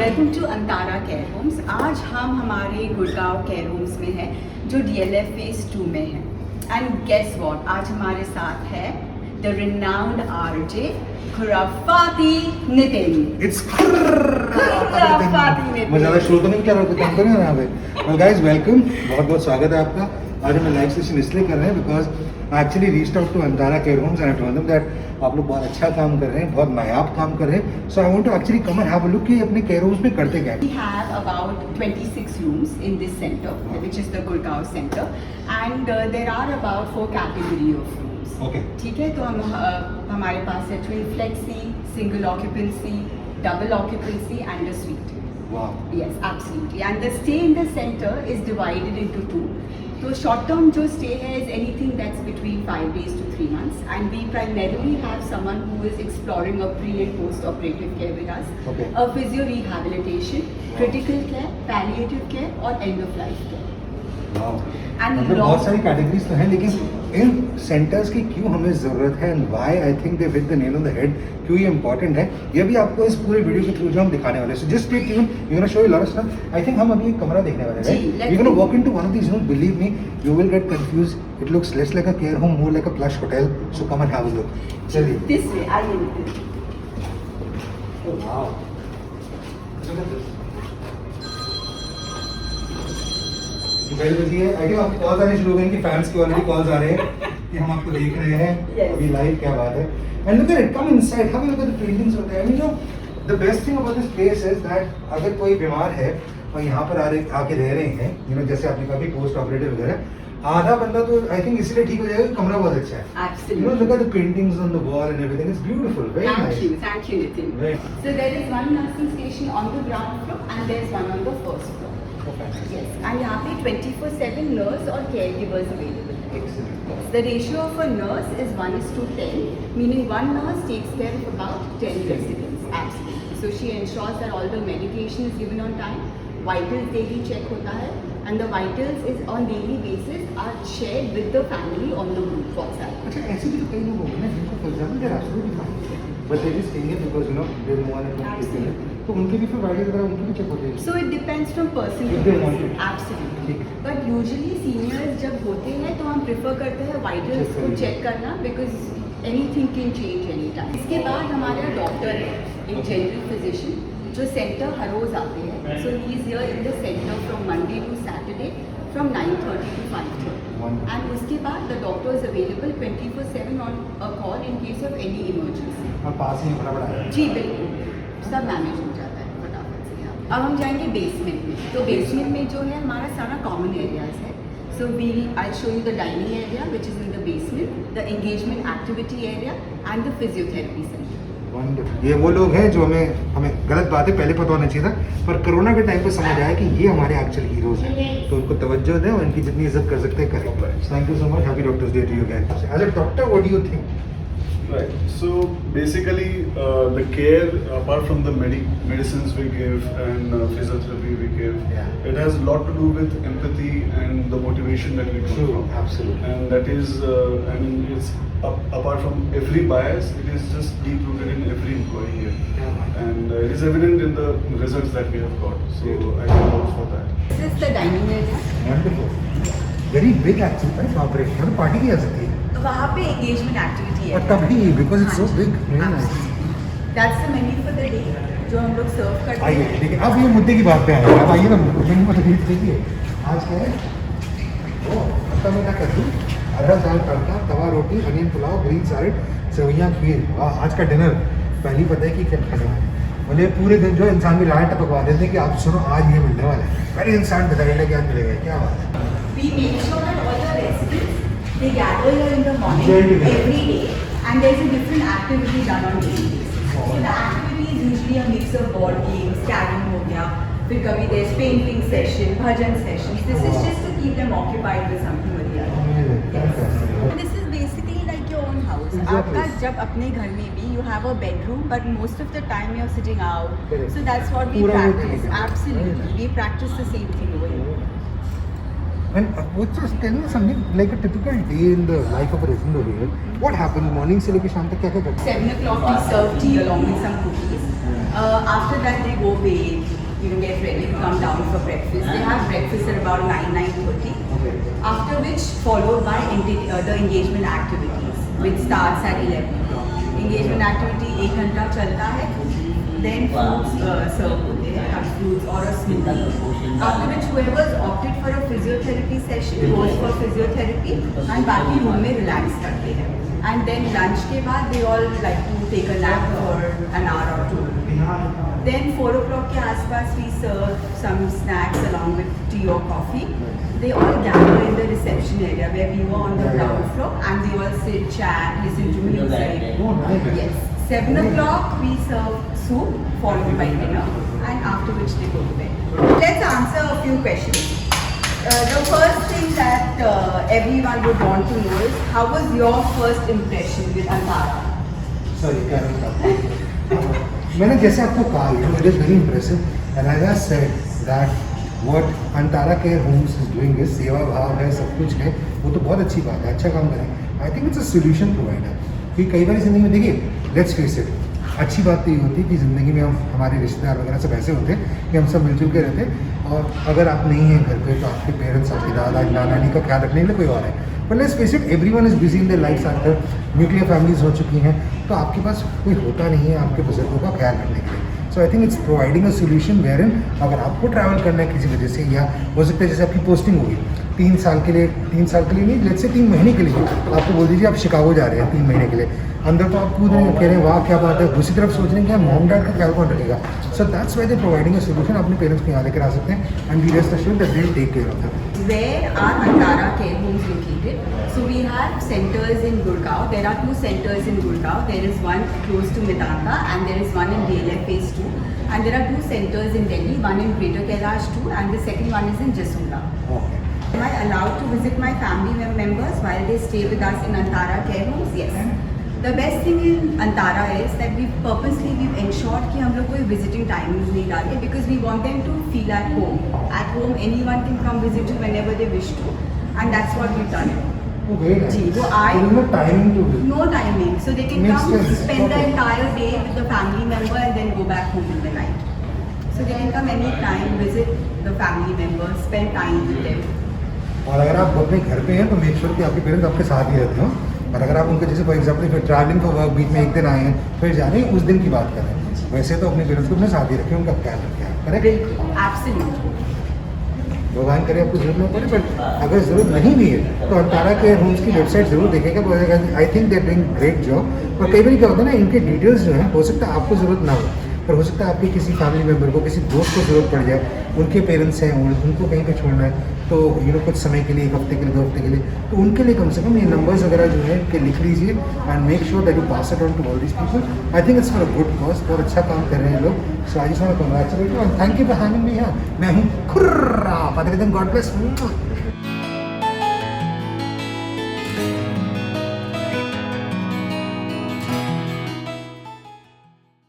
Welcome to Antara care homes. आज हम हमारे गुड़गांव केयर होम्स में हैं जो DLF फेज 2 में है। एंड गेस व्हाट, आज हमारे साथ है the renowned RJ Khurafati Nitin. It's Khurafati Nitin. मैं ज़्यादा शुरू तो नहीं कर रहा हूँ, काम करें यहाँ पे। Well guys, welcome, बहुत बहुत स्वागत है आपका। आज हम लाइव सेशन इसलिए कर रहे हैं because I actually reached out to Antara care homes and I told them that आप लोग बहुत अच्छा काम कर रहे हैं, बहुत नायाब काम कर रहे हैं। So I want to actually come and have a look कि अपने केयर होम्स में करते क्या We have about 26 rooms in this center, which is the Gurgaon center, and there are about 4 category of rooms. Okay. ठीक है, तो हमारे पास है twin flexi, single occupancy, double occupancy, and a suite. वाह। Yes, absolutely. And the stay in the center is divided into 2. So short term जो stay है is anything that's between 5 days to 3 months, and we primarily have someone who is exploring a pre and post operative care with us, Okay. a physio rehabilitation, critical care, palliative care और end of life care. And मतलब बहुत सारी categories तो हैं, लेकिन इन centres की क्यों हमें ज़रूरत है and why I think they hit the nail on the head, क्यों ये इंपॉर्टेंट है, ये भी आपको इस पूरे वीडियो के थ्रू जो हम दिखाने वाले हैं। So just stay tune, you gonna show you lot of stuff. I think हम अभी एक कमरा देखने वाले हैं। You gonna walk into one of these rooms, believe me you will get confuse. It looks less like a care home, more like a plush hotel. So come and have a look. चलिए। This way, आइए। Wow, look at this. Well busy है। I think आपको calls आने शुरू हो गए कि fans के ऑलरेडी कॉल्स आ रहे हैं कि हम आपको देख रहे हैं Yes. अभी लाइव, क्या बात है। And look at it, come inside, have a look at the paintings होते हैं। You know the best thing about this place is that अगर कोई बीमार है और यहाँ पर आके रह रहे हैं, यू नो जैसे आपने कहा पोस्ट ऑपरेटिव वगैरह, आधा बंदा तो आई थिंक इसलिए ठीक हो जाएगा कि कमरा बहुत अच्छा है। Absolutely. You know look at the paintings on the wall and everything, it's beautiful, very nice. Thank you, Nitin. Right. So there is one nursing station on the ground floor and there is one on the first floor. Yes, and यहाँ पे 24/7 nurse और caregivers available है. Excellent. The ratio of a nurse is 1:10, meaning one nurse takes care of about 10 residents. Absolutely. So she ensures that all the medication is given on time, vitals daily check होता है, and the vitals is on daily basis are shared with the family on the group WhatsApp. अच्छा, ऐसे भी तो कई लोग होंगे ना जिनको for example there absolutely fine but they just staying because you know they don't want to take it, तो उनके भी फिर वाइटल वगैरह उनके भी चेक होते हैं। So it depends from person to If they want person. it. Absolutely. ठीक है। But usually seniors जब होते हैं तो हम प्रेफर करते हैं vitals Check को करना। चेक करना, because anything can change anytime. इसके बाद हमारा डॉक्टर है, एक जनरल फिजिशियन जो सेंटर हर रोज आते हैं. So he is here in the center from Monday to Saturday from 9:30 to 5:30. Wonderful. And उसके बाद the doctor is available 24/7 on a call in case of any emergency. और पास ही बड़ा बड़ा है। जी बिल्कुल, सब मैनेज हो जाता है फटाफट से यहाँ। अब हम जाएंगे बेसमेंट में। तो बेसमेंट में जो है हमारा सारा कॉमन एरियाज है। So I show you the dining area which is in the basement, the engagement activity area and the physiotherapy centre. Wonderful. ये वो लोग हैं जो हमें गलत बात है पहले पता होना चाहिए था, पर कोरोना के टाइम पे समझ आया कि ये हमारे एक्चुअल हीरोज हैं, तो उनको तवज्जो दें और इनकी जितनी इज्जत कर सकते हैं करें। Thank you so much, happy doctors day to you guys. As a doctor what do you think? Right. So basically, the care, apart from the medicines we give and physiotherapy we give, Yeah. it has a lot to do with empathy and the motivation that we come True, from. absolutely. And that is, I mean, it's apart from every bias, it is just deep rooted in every employee here, Yeah. and it is evident in the results that we have got. So I can vouch for that. This is the dining area. Wonderful, very big actually, right? बाप रे, मतलब party की जा सकती है। तो वहाँ पे एंगेजमेंट एक्टिविटी और है। तभी because it's so big, very nice. That's the menu for the day जो हम लोग सर्व करते आइए, हैं। देखिए अब ये मुद्दे की बात पे आए। अब आइए ना, मेन्यू को तकलीफ देखिए। आज क्या है? ओ पत्ता मीठा कद्दू, अरहर दाल तड़का, तवा रोटी, अनियन पुलाव, ग्रीन सैलेड, सेवइयाँ खीर। वाह, आज का डिनर पहली पता है कि क्या खाने वाले हैं। बोले पूरे दिन जो इंसान की रात टपकवा देते हैं कि आप सुनो आज ये मिलने वाला है, पहले इंसान बताइए क्या मिलेगा, क्या बात है। We make sure that all the residents they gather here in the morning Enjoy together. every day, and there's a different activity done on daily basis. So the activity is usually a mix of board games, carrom हो गया, फिर कभी there's painting session, bhajan sessions. This is just to keep them occupied with something or the other. Fantastic. This is basically like your own house. Exactly. आपका जब अपने घर में भी you have a bedroom, but most of the time you're sitting out. Correct. So that's what we पूरा वो practice. चीज़ है। Absolutely, we practice the same thing over here. And just tell me something like a typical day in the life of a resident over here. What happens morning से लेके शाम तक क्या क्या करते हैं? 7 o'clock we serve tea along with some cookies. After that they go bathe, get ready to come down for breakfast. They have breakfast at about 9:30. Okay. After which followed by the engagement activities, which starts at 11 o'clock. Engagement activity 1 घंटा चलता है. Then fruits serve होते हैं, cut fruits or a smoothie. After which whoever's opted for a physiotherapy session goes for physiotherapy and बाकी room में relax करते हैं. And then lunch के बाद they all like to take a nap for an hour or two. Then 4 o'clock के आसपास we serve some snacks along with tea or coffee. They all gather in the reception area where we were on the ground floor, and they all sit, chat, listen to music. Oh, nice. Yes. 7 o'clock we serve soup followed by dinner, and after which they go to bed. Let's answer a few questions. The first thing that everyone would want to know is, how was your first impression with Antara? Sorry, Karen. मैंने जैसे आपको कहा, it is very impressive and I said that what Antara care Holmes is doing is सेवा भाव है, सब कुछ है, वो तो बहुत अच्छी बात है, अच्छा काम करें. आई think it's a solution provider. क्योंकि कई बार ज़िंदगी में देखिए, लेट्स फेस इट, अच्छी बात तो ये होती है कि ज़िंदगी में हम हमारे रिश्तेदार वगैरह सब ऐसे होते हैं कि हम सब मिलजुल के रहते हैं, और अगर आप नहीं हैं घर पे तो आपके पेरेंट्स, आपके दादा नानी का ख्याल रखने के लिए कोई और है. But let's face it, everyone is busy in their lives. आजकल न्यूक्लियर फैमिलीज हो चुकी हैं, तो आपके पास कोई होता नहीं है आपके बुजुर्गों का ख्याल रखने के लिए. So I think it's providing a solution wherein, अगर आपको ट्रैवल करना है किसी वजह से, या हो सकता है जैसे आपकी पोस्टिंग होगी 3 साल के लिए नहीं, लेट्स से 3 महीने के लिए, आपको बोल दीजिए आप शिकागो जा रहे हैं 3 महीने के लिए. अंदर तो आप कूद रहे हैं, कह रहे हैं वाह क्या बात है, दूसरी तरफ सोच रहे हैं कि मॉम डैड का ख्याल कौन रखेगा. So that's why they providing a solution. अपने पेरेंट्स को यहाँ लेकर आ सकते हैं, and we rest assured that they will take care of them. Where are Antara care homes located? So we have centers in Gurgaon. There are 2 centers in Gurgaon. There is one close to Medanta, and there is one in DLF phase 2. And there are 2 centers in Delhi, one in Greater Kailash 2, and the second one is in Jasura. Okay. Am I allowed to visit my family members while they stay with us in Antara care homes? Yes. The best thing in Antara is that we've ensured कि हम लोग कोई visiting timings नहीं डाले, because we want them to feel at home. At home, anyone can come visit you whenever they wish to, and that's what we've done. Oh, very nice. जी, वो There is no timing to visit. No timing, so they can Makes come sense. spend the Okay. entire day with the family member and then go back home in the night. So they can come anytime, visit the family members, spend time with them. और अगर आप अपने घर पे हैं तो make sure कि आपके पेरेंट्स आपके साथ ही रहते हो. और अगर आप उनके जैसे फॉर एग्जाम्पल फिर ट्रैवलिंग फॉर वर्क बीच में एक दिन आए हैं, फिर जा रहे हैं, उस दिन की बात कर रहे हैं, वैसे तो अपने पेरेंट्स को अपने साथ ही रखें, उनका ख्याल रखें. करेक्ट. Absolutely. भगवान करे आपको जरूरत ना पड़े, बट अगर ज़रूरत नहीं भी है तो अंतारा केयर होम्स की वेबसाइट जरूर देखेगा. I think they doing great job. और कई बार क्या होता है ना, इनके डिटेल्स जो हैं, हो सकता है आपको ज़रूरत ना हो, पर हो सकता है आपके किसी फैमिली मेम्बर को, किसी दोस्त को ज़रूरत पड़ जाए, उनके पेरेंट्स हैं, उनको कहीं पे छोड़ना है, तो कुछ समय के लिए, 1 हफ्ते के लिए, 2 हफ्ते के लिए, तो उनके लिए कम से कम ये नंबर्स वगैरह जो है कि लिख लीजिए, and make sure that you pass it on to all these people. I think it's for a good cause. बहुत अच्छा काम कर रहे हैं लोग. So I just want to congratulate you and thank you for having me here. मैं हूँ Khurra. God bless.